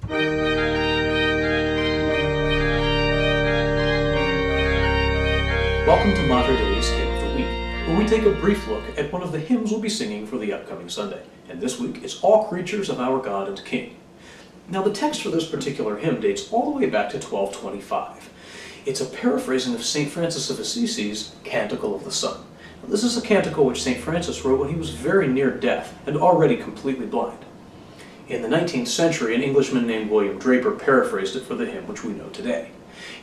Welcome to Mater Dei's Hymn of the Week, where we take a brief look at one of the hymns we'll be singing for the upcoming Sunday. And this week is All Creatures of Our God and King. Now the text for this particular hymn dates all the way back to 1225. It's a paraphrasing of St. Francis of Assisi's Canticle of the Sun. Now, this is a canticle which St. Francis wrote when he was very near death and already completely blind. In the 19th century, an Englishman named William Draper paraphrased it for the hymn which we know today.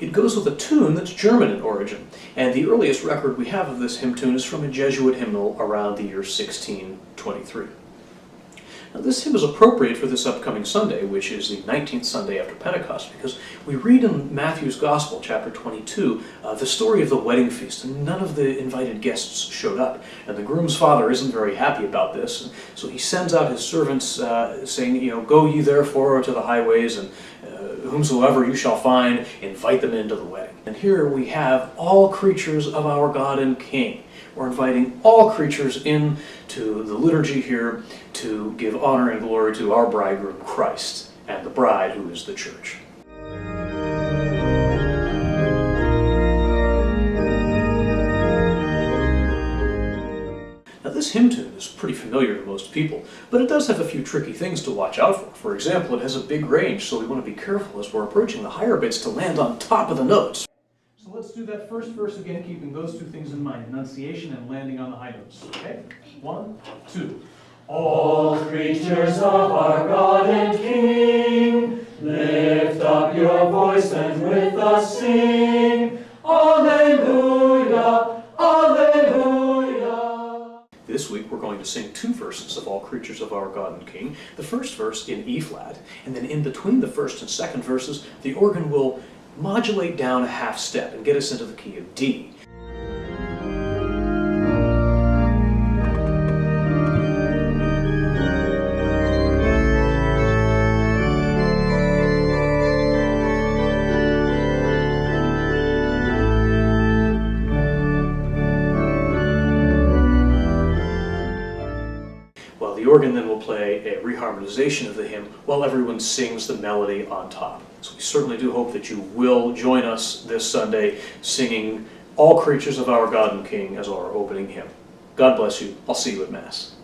It goes with a tune that's German in origin, and the earliest record we have of this hymn tune is from a Jesuit hymnal around the year 1623. Now, this hymn is appropriate for this upcoming Sunday, which is the 19th Sunday after Pentecost, because we read in Matthew's Gospel, chapter 22, the story of the wedding feast, and none of the invited guests showed up. And the groom's father isn't very happy about this, and so he sends out his servants saying, "Go ye therefore to the highways, and whomsoever you shall find, invite them into the wedding." And here we have all creatures of our God and King. We're inviting all creatures into the liturgy here to give honor and glory to our bridegroom Christ and the bride who is the church. Now this hymn tune is pretty familiar to most people, but it does have a few tricky things to watch out for. For example, it has a big range, so we want to be careful as we're approaching the higher bits to land on top of the notes. So let's do that first verse again, keeping those two things in mind, enunciation and landing on the high notes. Okay? 1, 2. All creatures of our God and King, lift up your voice and with us sing. Alleluia, alleluia. This week we're going to sing two verses of All Creatures of Our God and King. The first verse in E flat, and then in between the first and second verses, the organ will modulate down a half step and get us into the key of D. Well, the organ then will play a reharmonization of the hymn while everyone sings the melody on top. So we certainly do hope that you will join us this Sunday singing All Creatures of Our God and King as our opening hymn. God bless you. I'll see you at Mass.